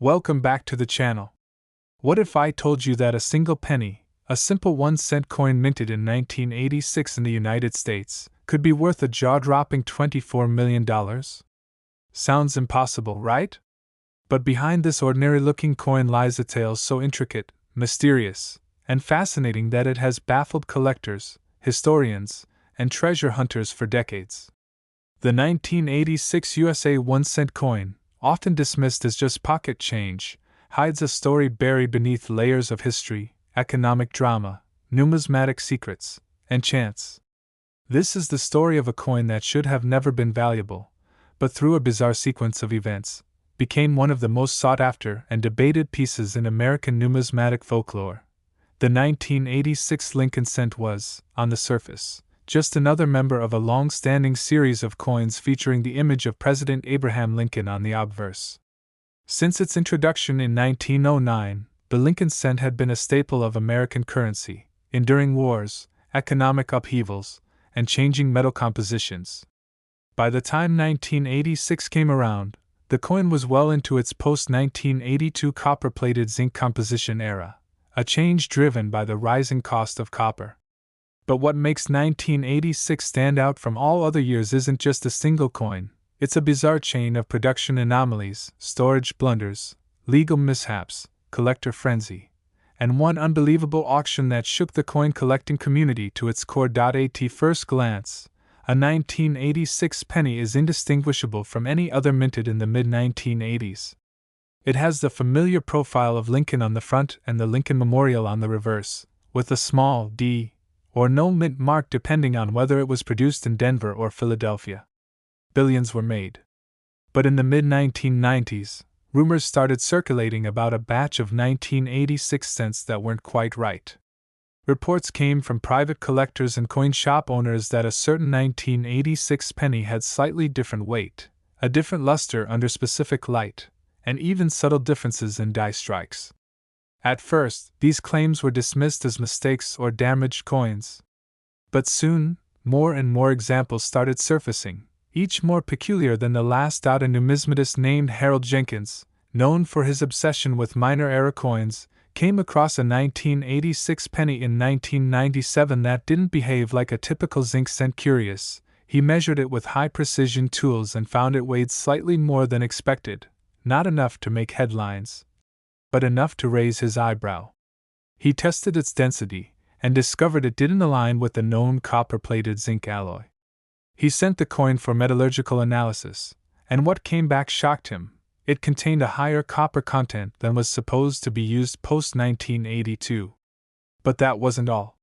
Welcome back to the channel. What if I told you that a single penny, a simple 1-cent coin minted in 1986 in the United States, could be worth a jaw-dropping $24 million? Sounds impossible, right? But behind this ordinary-looking coin lies a tale so intricate, mysterious, and fascinating that it has baffled collectors, historians, and treasure hunters for decades. The 1986 USA 1-cent coin, often dismissed as just pocket change, hides a story buried beneath layers of history, economic drama, numismatic secrets, and chance. This is the story of a coin that should have never been valuable, but through a bizarre sequence of events, became one of the most sought-after and debated pieces in American numismatic folklore. The 1986 Lincoln cent was, on the surface, just another member of a long-standing series of coins featuring the image of President Abraham Lincoln on the obverse. Since its introduction in 1909, the Lincoln cent had been a staple of American currency, enduring wars, economic upheavals, and changing metal compositions. By the time 1986 came around, the coin was well into its post-1982 copper-plated zinc composition era, a change driven by the rising cost of copper. But what makes 1986 stand out from all other years isn't just a single coin, it's a bizarre chain of production anomalies, storage blunders, legal mishaps, collector frenzy, and one unbelievable auction that shook the coin collecting community to its core. At first glance, a 1986 penny is indistinguishable from any other minted in the mid-1980s. It has the familiar profile of Lincoln on the front and the Lincoln Memorial on the reverse, with a small D or no mint mark depending on whether it was produced in Denver or Philadelphia. Billions were made. But in the mid-1990s, rumors started circulating about a batch of 1986 cents that weren't quite right. Reports came from private collectors and coin shop owners that a certain 1986 penny had slightly different weight, a different luster under specific light, and even subtle differences in die strikes. At first, these claims were dismissed as mistakes or damaged coins. But soon, more and more examples started surfacing, each more peculiar than the last. A numismatist named Harold Jenkins, known for his obsession with minor-era coins, came across a 1986 penny in 1997 that didn't behave like a typical zinc cent. Curious, he measured it with high-precision tools and found it weighed slightly more than expected, not enough to make headlines, but enough to raise his eyebrow. He tested its density, and discovered it didn't align with the known copper-plated zinc alloy. He sent the coin for metallurgical analysis, and what came back shocked him. It contained a higher copper content than was supposed to be used post-1982. But that wasn't all.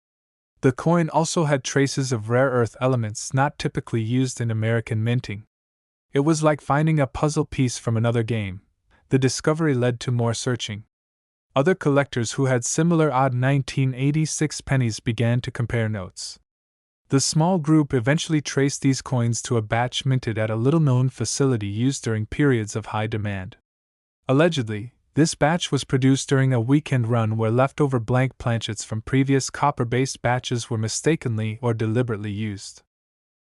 The coin also had traces of rare earth elements not typically used in American minting. It was like finding a puzzle piece from another game. The discovery led to more searching. Other collectors who had similar odd 1986 pennies began to compare notes. The small group eventually traced these coins to a batch minted at a little-known facility used during periods of high demand. Allegedly, this batch was produced during a weekend run where leftover blank planchets from previous copper-based batches were mistakenly or deliberately used.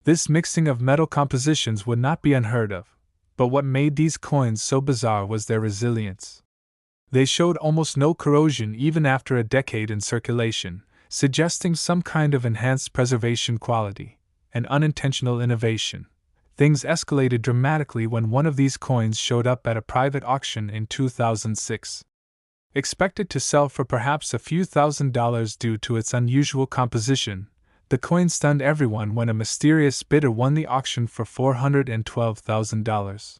This mixing of metal compositions would not be unheard of, but what made these coins so bizarre was their resilience. They showed almost no corrosion even after a decade in circulation, suggesting some kind of enhanced preservation quality, an unintentional innovation. Things escalated dramatically when one of these coins showed up at a private auction in 2006. Expected to sell for perhaps a few $1,000s due to its unusual composition, the coin stunned everyone when a mysterious bidder won the auction for $412,000.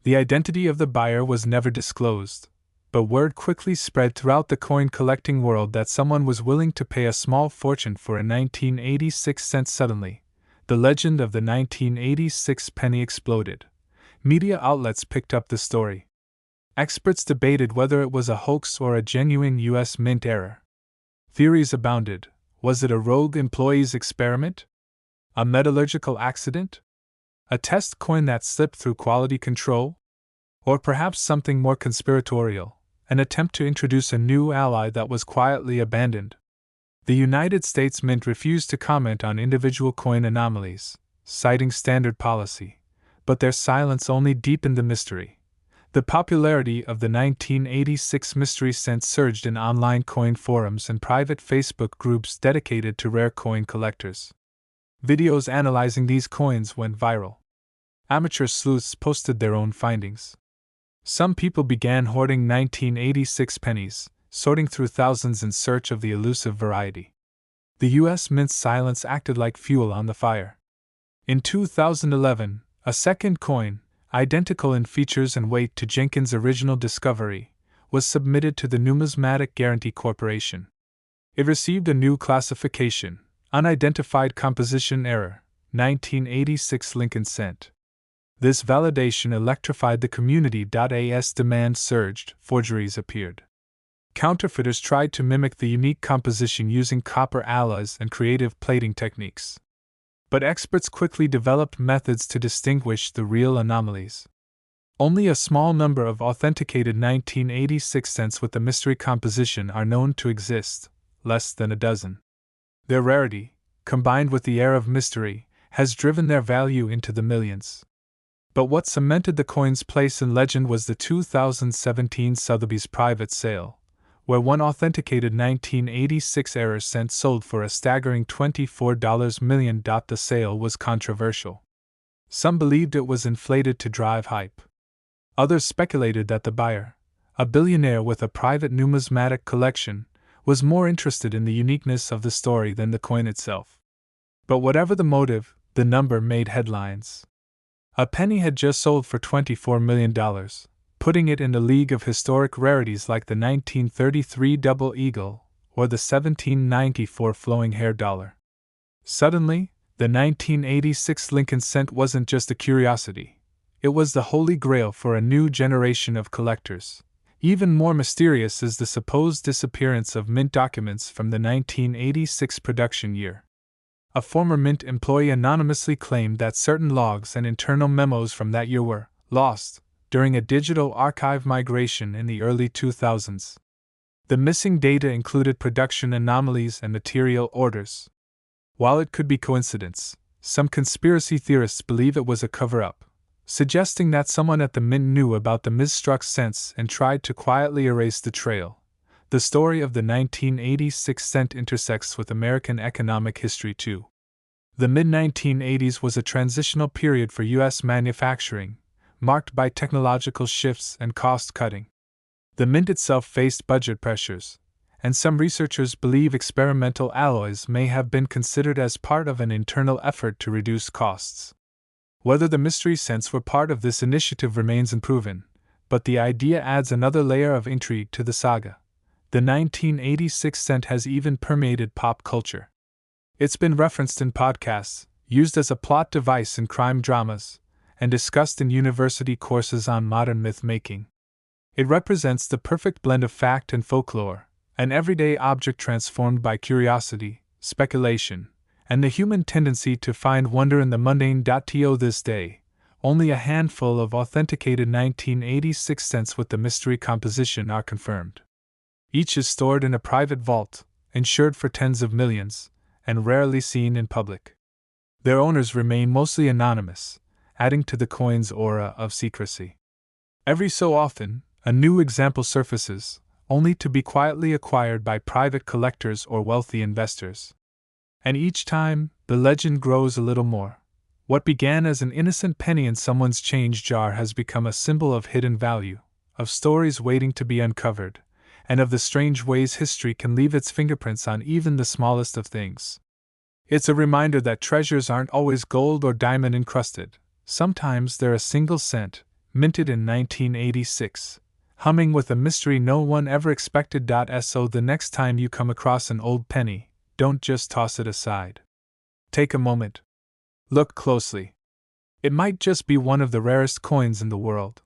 The identity of the buyer was never disclosed, but word quickly spread throughout the coin collecting world that someone was willing to pay a small fortune for a 1986 cent. Suddenly, the legend of the 1986 penny exploded. Media outlets picked up the story. Experts debated whether it was a hoax or a genuine U.S. mint error. Theories abounded. Was it a rogue employee's experiment? A metallurgical accident? A test coin that slipped through quality control? Or perhaps something more conspiratorial, an attempt to introduce a new ally that was quietly abandoned? The United States Mint refused to comment on individual coin anomalies, citing standard policy, but their silence only deepened the mystery. The popularity of the 1986 mystery cent surged in online coin forums and private Facebook groups dedicated to rare coin collectors. Videos analyzing these coins went viral. Amateur sleuths posted their own findings. Some people began hoarding 1986 pennies, sorting through thousands in search of the elusive variety. The U.S. Mint's silence acted like fuel on the fire. In 2011, a second coin, identical in features and weight to Jenkins' original discovery, was submitted to the Numismatic Guarantee Corporation. It received a new classification, Unidentified Composition Error, 1986 Lincoln Cent. This validation electrified the community. As demand surged, forgeries appeared. Counterfeiters tried to mimic the unique composition using copper alloys and creative plating techniques. But experts quickly developed methods to distinguish the real anomalies. Only a small number of authenticated 1986 cents with the mystery composition are known to exist, less than a dozen. Their rarity, combined with the air of mystery, has driven their value into the millions. But what cemented the coin's place in legend was the 2017 Sotheby's private sale, where one authenticated 1986 error cent sold for a staggering $24 million. The sale was controversial. Some believed it was inflated to drive hype. Others speculated that the buyer, a billionaire with a private numismatic collection, was more interested in the uniqueness of the story than the coin itself. But whatever the motive, the number made headlines. A penny had just sold for $24 million, putting it in the league of historic rarities like the 1933 Double Eagle or the 1794 Flowing Hair Dollar. Suddenly, the 1986 Lincoln Cent wasn't just a curiosity. It was the holy grail for a new generation of collectors. Even more mysterious is the supposed disappearance of Mint documents from the 1986 production year. A former Mint employee anonymously claimed that certain logs and internal memos from that year were lost during a digital archive migration in the early 2000s. The missing data included production anomalies and material orders. While it could be coincidence, some conspiracy theorists believe it was a cover-up, suggesting that someone at the Mint knew about the misstruck cents and tried to quietly erase the trail. The story of the 1986 cent intersects with American economic history too. The mid-1980s was a transitional period for U.S. manufacturing, marked by technological shifts and cost-cutting. The Mint itself faced budget pressures, and some researchers believe experimental alloys may have been considered as part of an internal effort to reduce costs. Whether the mystery cents were part of this initiative remains unproven, but the idea adds another layer of intrigue to the saga. The 1986 cent has even permeated pop culture. It's been referenced in podcasts, used as a plot device in crime dramas, and discussed in university courses on modern myth-making. It represents the perfect blend of fact and folklore, an everyday object transformed by curiosity, speculation, and the human tendency to find wonder in the mundane. To this day, only a handful of authenticated 1986 cents with the mystery composition are confirmed. Each is stored in a private vault, insured for tens of millions, and rarely seen in public. Their owners remain mostly anonymous, adding to the coin's aura of secrecy. Every so often, a new example surfaces, only to be quietly acquired by private collectors or wealthy investors. And each time, the legend grows a little more. What began as an innocent penny in someone's change jar has become a symbol of hidden value, of stories waiting to be uncovered, and of the strange ways history can leave its fingerprints on even the smallest of things. It's a reminder that treasures aren't always gold or diamond encrusted. Sometimes they're a single cent, minted in 1986, humming with a mystery no one ever expected. So the next time you come across an old penny, don't just toss it aside. Take a moment. Look closely. It might just be one of the rarest coins in the world.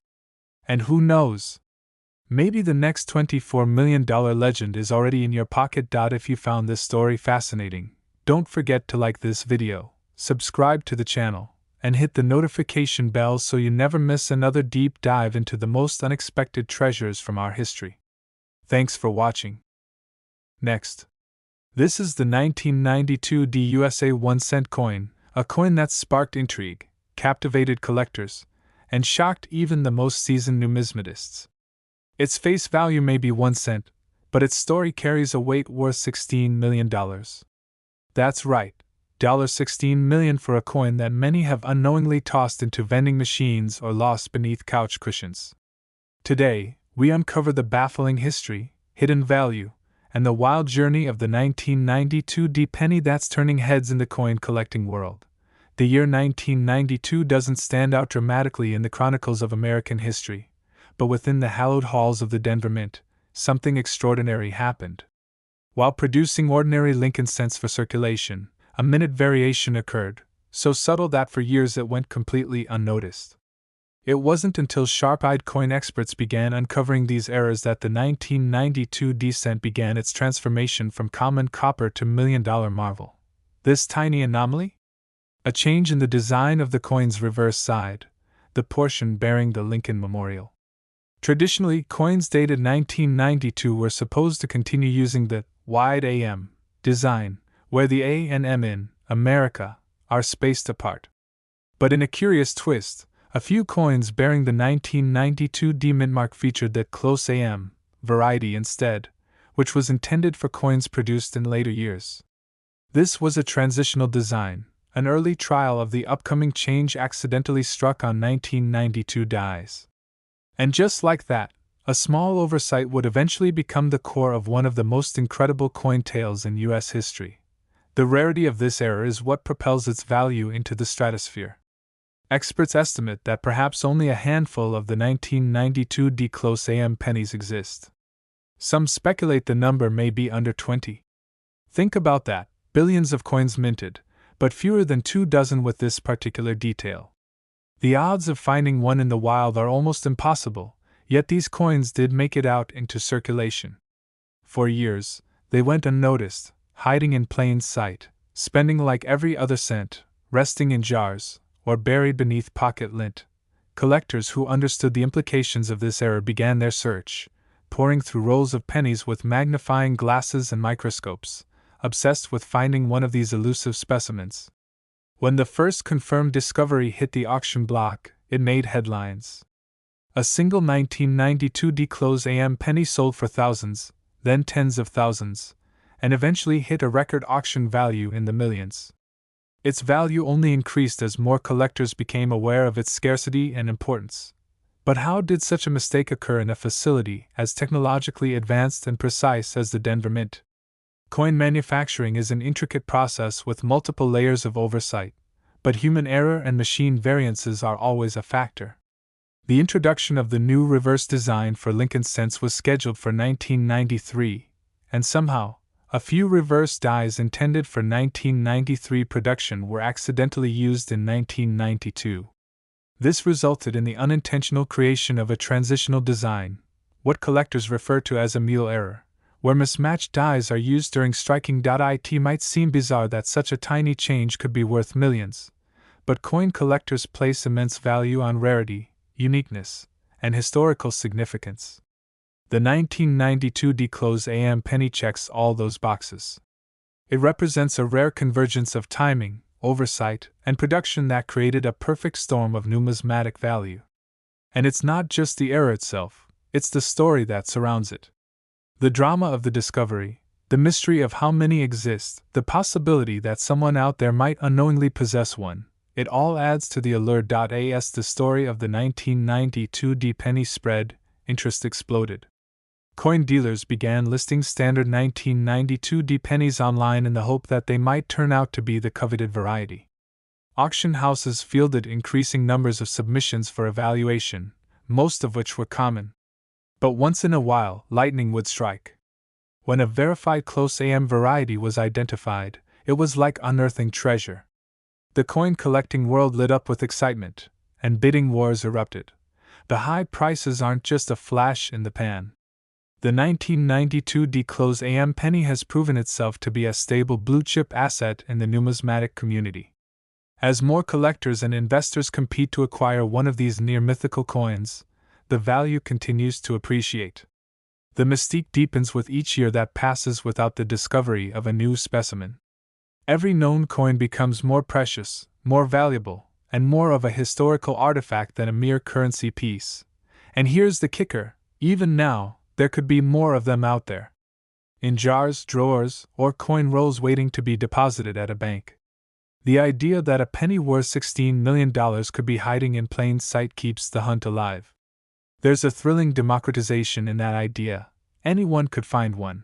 And who knows? Maybe the next $24 million legend is already in your pocket. If you found this story fascinating, don't forget to like this video, subscribe to the channel, and hit the notification bell so you never miss another deep dive into the most unexpected treasures from our history. Thanks for watching. Next. This is the 1992 USA 1 cent coin, a coin that sparked intrigue, captivated collectors, and shocked even the most seasoned numismatists. Its face value may be 1 cent, but its story carries a weight worth $16 million. That's right, $16 million for a coin that many have unknowingly tossed into vending machines or lost beneath couch cushions. Today, we uncover the baffling history, hidden value, and the wild journey of the 1992 penny that's turning heads in the coin collecting world. The year 1992 doesn't stand out dramatically in the chronicles of American history, but within the hallowed halls of the Denver Mint, something extraordinary happened. While producing ordinary Lincoln cents for circulation, a minute variation occurred, so subtle that for years it went completely unnoticed. It wasn't until sharp-eyed coin experts began uncovering these errors that the 1992 cent began its transformation from common copper to million-dollar marvel. This tiny anomaly? A change in the design of the coin's reverse side, the portion bearing the Lincoln Memorial. Traditionally, coins dated 1992 were supposed to continue using the wide AM design, where the A and M in America are spaced apart. But in a curious twist, a few coins bearing the 1992 mint mark featured the close AM variety instead, which was intended for coins produced in later years. This was a transitional design, an early trial of the upcoming change accidentally struck on 1992 dies. And just like that, a small oversight would eventually become the core of one of the most incredible coin tales in U.S. history. The rarity of this error is what propels its value into the stratosphere. Experts estimate that perhaps only a handful of the 1992 close AM pennies exist. Some speculate the number may be under 20. Think about that, billions of coins minted, but fewer than 24 with this particular detail. The odds of finding one in the wild are almost impossible, yet these coins did make it out into circulation. For years, they went unnoticed, hiding in plain sight, spending like every other cent, resting in jars, or buried beneath pocket lint. Collectors who understood the implications of this error began their search, poring through rolls of pennies with magnifying glasses and microscopes, obsessed with finding one of these elusive specimens. When the first confirmed discovery hit the auction block, it made headlines. A single 1992 close AM penny sold for thousands, then tens of thousands, and eventually hit a record auction value in the millions. Its value only increased as more collectors became aware of its scarcity and importance. But how did such a mistake occur in a facility as technologically advanced and precise as the Denver Mint? Coin manufacturing is an intricate process with multiple layers of oversight, but human error and machine variances are always a factor. The introduction of the new reverse design for Lincoln cents was scheduled for 1993, and somehow, a few reverse dies intended for 1993 production were accidentally used in 1992. This resulted in the unintentional creation of a transitional design, what collectors refer to as a mule error, where mismatched dies are used during striking. It might seem bizarre that such a tiny change could be worth millions, but coin collectors place immense value on rarity, uniqueness, and historical significance. The 1992 close AM penny checks all those boxes. It represents a rare convergence of timing, oversight, and production that created a perfect storm of numismatic value. And it's not just the error itself, it's the story that surrounds it. The drama of the discovery, the mystery of how many exist, the possibility that someone out there might unknowingly possess one, it all adds to the allure. As the story of the 1992 penny spread, interest exploded. Coin dealers began listing standard 1992 pennies online in the hope that they might turn out to be the coveted variety. Auction houses fielded increasing numbers of submissions for evaluation, most of which were common. But once in a while, lightning would strike. When a verified close AM variety was identified, it was like unearthing treasure. The coin collecting world lit up with excitement, and bidding wars erupted. The high prices aren't just a flash in the pan. The 1992 close AM penny has proven itself to be a stable blue-chip asset in the numismatic community. As more collectors and investors compete to acquire one of these near-mythical coins, the value continues to appreciate. The mystique deepens with each year that passes without the discovery of a new specimen. Every known coin becomes more precious, more valuable, and more of a historical artifact than a mere currency piece. And here's the kicker: even now, there could be more of them out there. In jars, drawers, or coin rolls waiting to be deposited at a bank. The idea that a penny worth $16 million could be hiding in plain sight keeps the hunt alive. There's a thrilling democratization in that idea. Anyone could find one.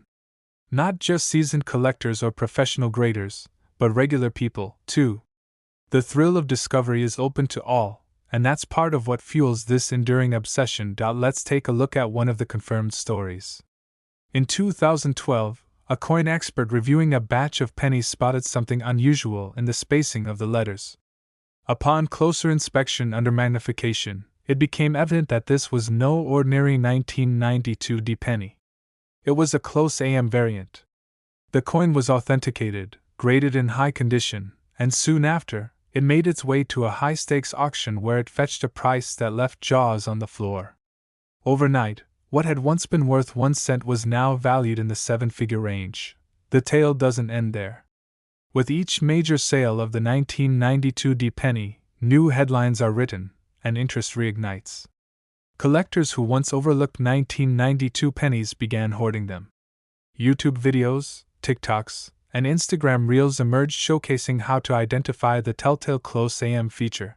Not just seasoned collectors or professional graders, but regular people, too. The thrill of discovery is open to all, and that's part of what fuels this enduring obsession. Let's take a look at one of the confirmed stories. In 2012, a coin expert reviewing a batch of pennies spotted something unusual in the spacing of the letters. Upon closer inspection under magnification, it became evident that this was no ordinary 1992 D penny. It was a close AM variant. The coin was authenticated, graded in high condition, and soon after, it made its way to a high-stakes auction where it fetched a price that left jaws on the floor. Overnight, what had once been worth 1 cent was now valued in the 7-figure range. The tale doesn't end there. With each major sale of the 1992 D penny, new headlines are written, and interest reignites. Collectors who once overlooked 1992 pennies began hoarding them. YouTube videos, TikToks, and Instagram Reels emerged showcasing how to identify the telltale close AM feature.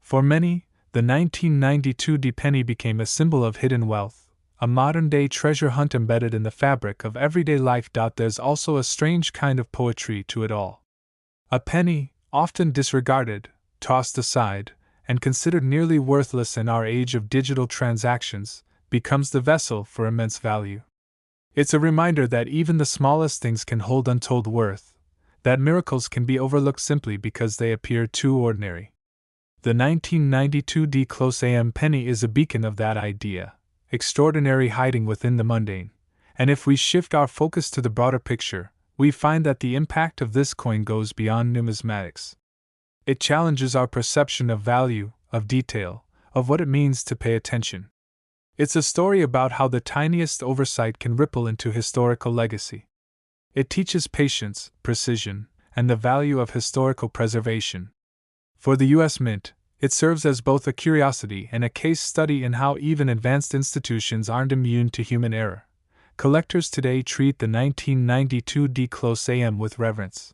For many, the 1992 D penny became a symbol of hidden wealth, a modern-day treasure hunt embedded in the fabric of everyday life. There's also a strange kind of poetry to it all. A penny, often disregarded, tossed aside, and considered nearly worthless in our age of digital transactions, becomes the vessel for immense value. It's a reminder that even the smallest things can hold untold worth, that miracles can be overlooked simply because they appear too ordinary. The 1992 D close AM penny is a beacon of that idea, extraordinary hiding within the mundane, and if we shift our focus to the broader picture, we find that the impact of this coin goes beyond numismatics. It challenges our perception of value, of detail, of what it means to pay attention. It's a story about how the tiniest oversight can ripple into historical legacy. It teaches patience, precision, and the value of historical preservation. For the U.S. Mint, it serves as both a curiosity and a case study in how even advanced institutions aren't immune to human error. Collectors today treat the 1992 D close AM with reverence.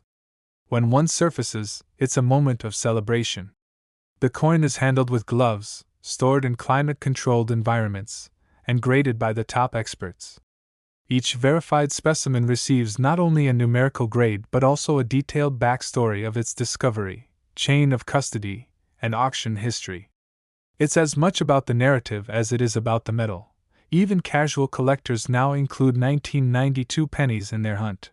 When one surfaces, it's a moment of celebration. The coin is handled with gloves, stored in climate-controlled environments, and graded by the top experts. Each verified specimen receives not only a numerical grade but also a detailed backstory of its discovery, chain of custody, and auction history. It's as much about the narrative as it is about the metal. Even casual collectors now include 1992 pennies in their hunt.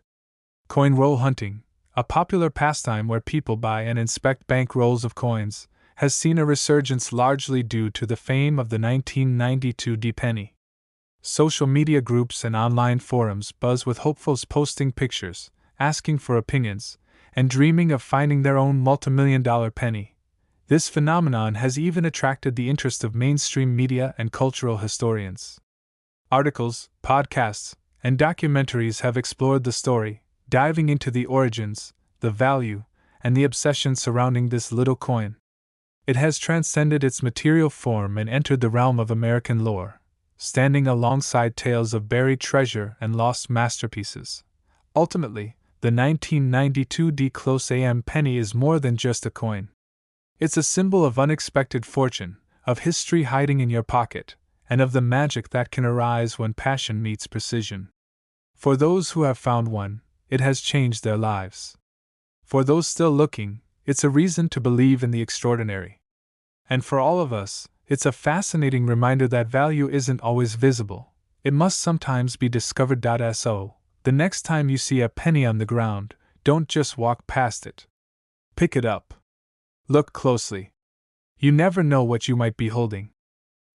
Coin roll hunting, a popular pastime where people buy and inspect bank rolls of coins, has seen a resurgence largely due to the fame of the 1992 D penny. Social media groups and online forums buzz with hopefuls posting pictures, asking for opinions, and dreaming of finding their own multimillion-dollar penny. This phenomenon has even attracted the interest of mainstream media and cultural historians. Articles, podcasts, and documentaries have explored the story, diving into the origins, the value, and the obsession surrounding this little coin. It has transcended its material form and entered the realm of American lore, standing alongside tales of buried treasure and lost masterpieces. Ultimately, the 1992 D close AM penny is more than just a coin. It's a symbol of unexpected fortune, of history hiding in your pocket, and of the magic that can arise when passion meets precision. For those who have found one, it has changed their lives. For those still looking, it's a reason to believe in the extraordinary. And for all of us, it's a fascinating reminder that value isn't always visible. It must sometimes be discovered. So, the next time you see a penny on the ground, don't just walk past it. Pick it up. Look closely. You never know what you might be holding.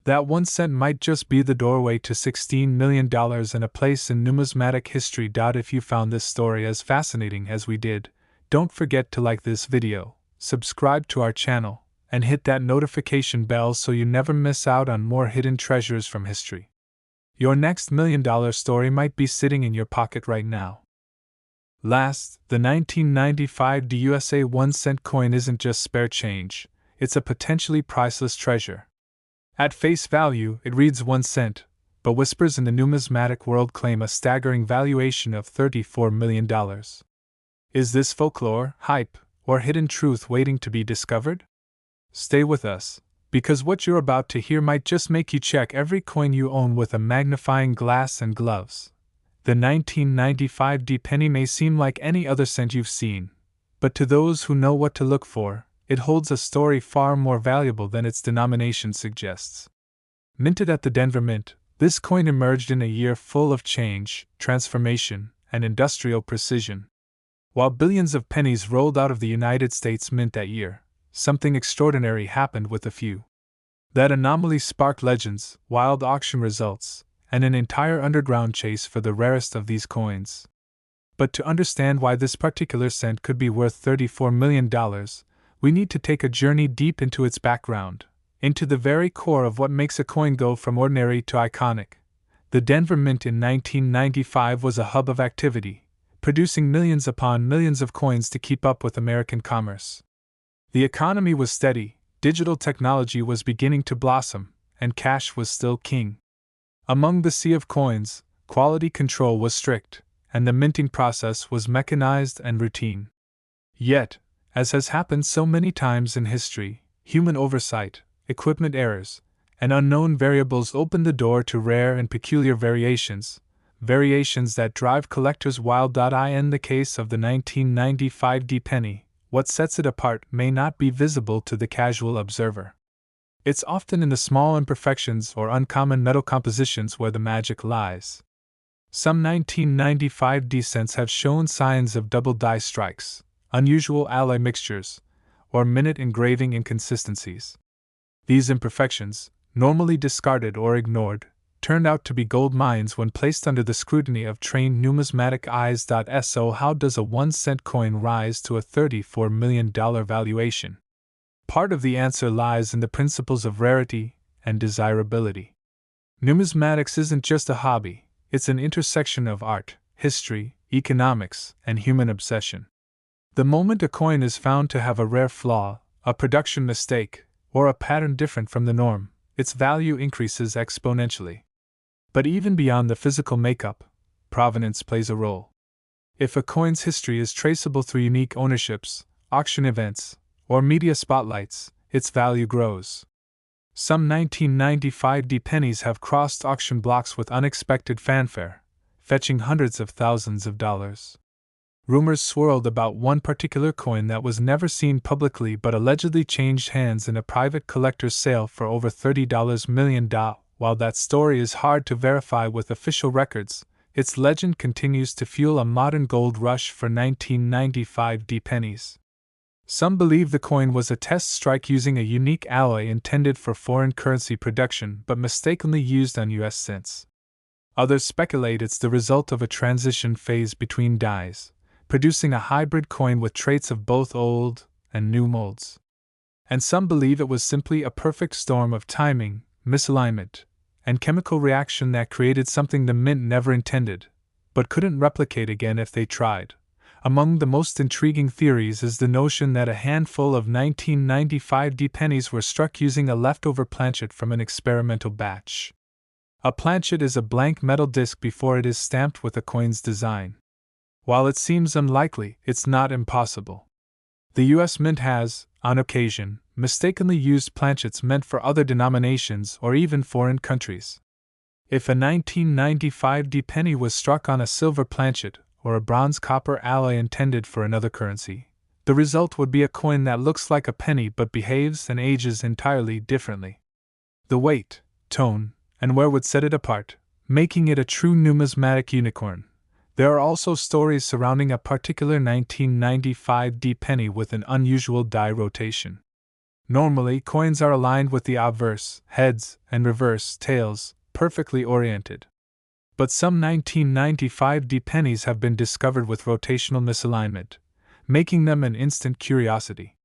That 1 cent might just be the doorway to $16 million and a place in numismatic history. If you found this story as fascinating as we did, don't forget to like this video, subscribe to our channel, and hit that notification bell so you never miss out on more hidden treasures from history. Your next $1 million story might be sitting in your pocket right now. Last, the 1995 USA 1 cent coin isn't just spare change, it's a potentially priceless treasure. At face value, it reads 1 cent, but whispers in the numismatic world claim a staggering valuation of $34 million. Is this folklore, hype, or hidden truth waiting to be discovered? Stay with us, because what you're about to hear might just make you check every coin you own with a magnifying glass and gloves. The 1995 D penny may seem like any other cent you've seen, but to those who know what to look for, it holds a story far more valuable than its denomination suggests. Minted at the Denver Mint, this coin emerged in a year full of change, transformation, and industrial precision. While billions of pennies rolled out of the United States Mint that year, something extraordinary happened with a few. That anomaly sparked legends, wild auction results, and an entire underground chase for the rarest of these coins. But to understand why this particular cent could be worth $34 million, we need to take a journey deep into its background, into the very core of what makes a coin go from ordinary to iconic. The Denver Mint in 1995 was a hub of activity, producing millions upon millions of coins to keep up with American commerce. The economy was steady, digital technology was beginning to blossom, and cash was still king. Among the sea of coins, quality control was strict, and the minting process was mechanized and routine. Yet, as has happened so many times in history, human oversight, equipment errors, and unknown variables opened the door to rare and peculiar variations that drive collectors wild. In the case of the 1995 D penny, what sets it apart may not be visible to the casual observer. It's often in the small imperfections or uncommon metal compositions where the magic lies. Some 1995 D cents have shown signs of double die strikes, unusual alloy mixtures, or minute engraving inconsistencies. These imperfections, normally discarded or ignored, turned out to be gold mines when placed under the scrutiny of trained numismatic eyes. So, how does a 1 cent coin rise to a $34 million valuation? Part of the answer lies in the principles of rarity and desirability. Numismatics isn't just a hobby, it's an intersection of art, history, economics, and human obsession. The moment a coin is found to have a rare flaw, a production mistake, or a pattern different from the norm, its value increases exponentially. But even beyond the physical makeup, provenance plays a role. If a coin's history is traceable through unique ownerships, auction events, or media spotlights, its value grows. Some 1995 D pennies have crossed auction blocks with unexpected fanfare, fetching hundreds of thousands of dollars. Rumors swirled about one particular coin that was never seen publicly but allegedly changed hands in a private collector's sale for over $30 million. While that story is hard to verify with official records, its legend continues to fuel a modern gold rush for 1995 D pennies. Some believe the coin was a test strike using a unique alloy intended for foreign currency production but mistakenly used on US cents. Others speculate it's the result of a transition phase between dies, producing a hybrid coin with traits of both old and new molds. And some believe it was simply a perfect storm of timing, misalignment, and chemical reaction that created something the mint never intended, but couldn't replicate again if they tried. Among the most intriguing theories is the notion that a handful of 1995 D pennies were struck using a leftover planchet from an experimental batch. A planchet is a blank metal disc before it is stamped with a coin's design. While it seems unlikely, it's not impossible. The US Mint has, on occasion, mistakenly used planchets meant for other denominations or even foreign countries. If a 1995 D penny was struck on a silver planchet, or a bronze-copper alloy intended for another currency, the result would be a coin that looks like a penny but behaves and ages entirely differently. The weight, tone, and wear would set it apart, making it a true numismatic unicorn. There are also stories surrounding a particular 1995 D penny with an unusual die rotation. Normally, coins are aligned with the obverse, heads, and reverse, tails, perfectly oriented. But some 1995 D pennies have been discovered with rotational misalignment, making them an instant curiosity.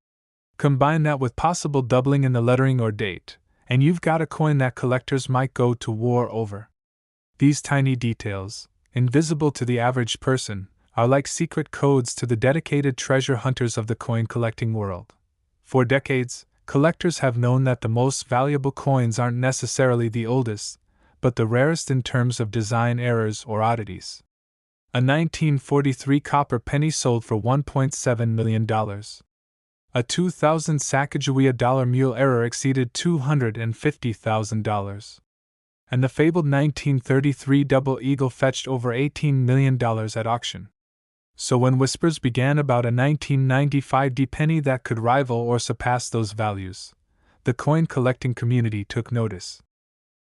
Combine that with possible doubling in the lettering or date, and you've got a coin that collectors might go to war over. These tiny details, invisible to the average person, are like secret codes to the dedicated treasure hunters of the coin collecting world. For decades, collectors have known that the most valuable coins aren't necessarily the oldest, but the rarest in terms of design errors or oddities. A 1943 copper penny sold for $1.7 million. A 2000 Sacagawea dollar mule error exceeded $250,000. And the fabled 1933 double eagle fetched over $18 million at auction. So when whispers began about a 1995 D-penny that could rival or surpass those values, the coin collecting community took notice.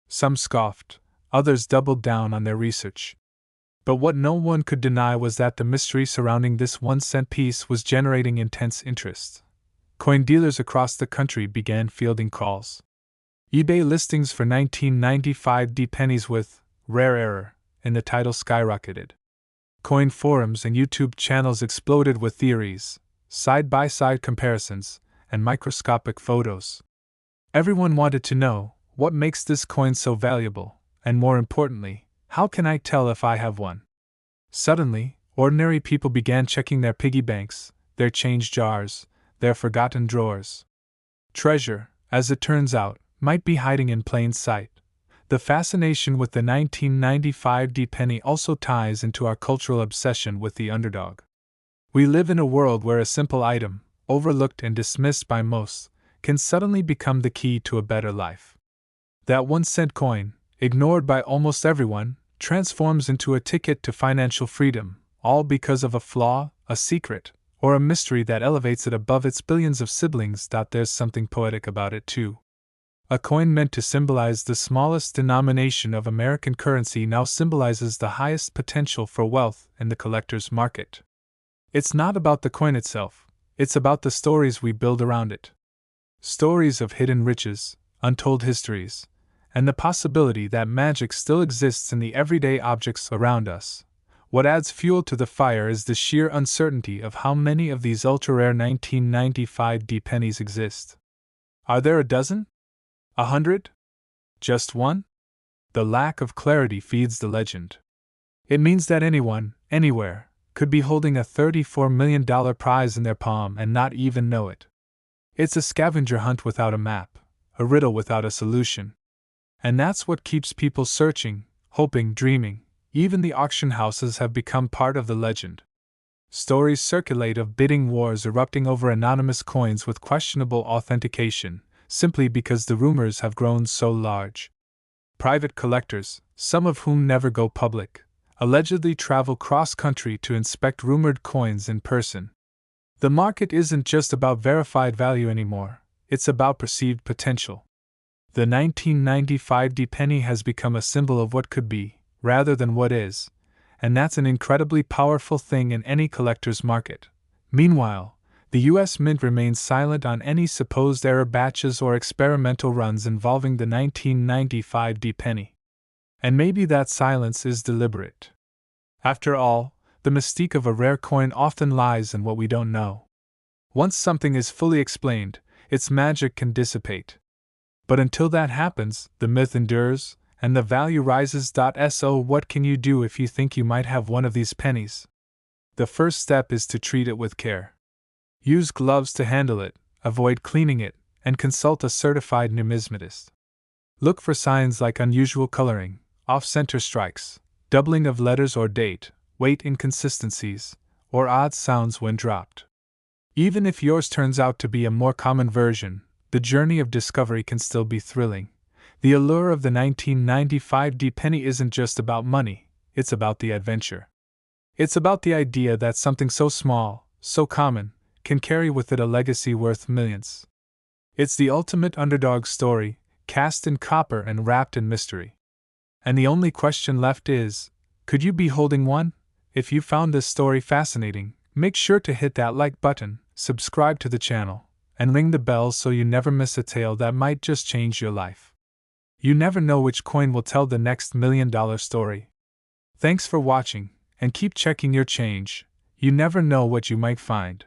Some scoffed, others doubled down on their research. But what no one could deny was that the mystery surrounding this 1-cent piece was generating intense interest. Coin dealers across the country began fielding calls. eBay listings for 1995 D-pennies with "rare error" in the title skyrocketed. Coin forums and YouTube channels exploded with theories, side-by-side comparisons, and microscopic photos. Everyone wanted to know, what makes this coin so valuable, and more importantly, how can I tell if I have one? Suddenly, ordinary people began checking their piggy banks, their change jars, their forgotten drawers. Treasure, as it turns out, might be hiding in plain sight. The fascination with the 1995 D-penny also ties into our cultural obsession with the underdog. We live in a world where a simple item, overlooked and dismissed by most, can suddenly become the key to a better life. That 1-cent coin, ignored by almost everyone, transforms into a ticket to financial freedom, all because of a flaw, a secret, or a mystery that elevates it above its billions of siblings. There's something poetic about it, too. A coin meant to symbolize the smallest denomination of American currency now symbolizes the highest potential for wealth in the collector's market. It's not about the coin itself, it's about the stories we build around it. Stories of hidden riches, untold histories, and the possibility that magic still exists in the everyday objects around us. What adds fuel to the fire is the sheer uncertainty of how many of these ultra-rare 1995 D-pennies exist. Are there a dozen? 100? Just one? The lack of clarity feeds the legend. It means that anyone, anywhere, could be holding a $34 million prize in their palm and not even know it. It's a scavenger hunt without a map, a riddle without a solution. And that's what keeps people searching, hoping, dreaming. Even the auction houses have become part of the legend. Stories circulate of bidding wars erupting over anonymous coins with questionable authentication, simply because the rumors have grown so large. Private collectors, some of whom never go public, allegedly travel cross-country to inspect rumored coins in person. The market isn't just about verified value anymore, it's about perceived potential. The 1995 D-penny has become a symbol of what could be, rather than what is, and that's an incredibly powerful thing in any collector's market. Meanwhile, the U.S. Mint remains silent on any supposed error batches or experimental runs involving the 1995 D-penny. And maybe that silence is deliberate. After all, the mystique of a rare coin often lies in what we don't know. Once something is fully explained, its magic can dissipate. But until that happens, the myth endures, and the value rises. So what can you do if you think you might have one of these pennies? The first step is to treat it with care. Use gloves to handle it, avoid cleaning it, and consult a certified numismatist. Look for signs like unusual coloring, off-center strikes, doubling of letters or date, weight inconsistencies, or odd sounds when dropped. Even if yours turns out to be a more common version, the journey of discovery can still be thrilling. The allure of the 1995 D-penny isn't just about money, it's about the adventure. It's about the idea that something so small, so common, can carry with it a legacy worth millions. It's the ultimate underdog story, cast in copper and wrapped in mystery. And the only question left is, could you be holding one? If you found this story fascinating, make sure to hit that like button, subscribe to the channel, and ring the bell so you never miss a tale that might just change your life. You never know which coin will tell the next $1 million story. Thanks for watching, and keep checking your change. You never know what you might find.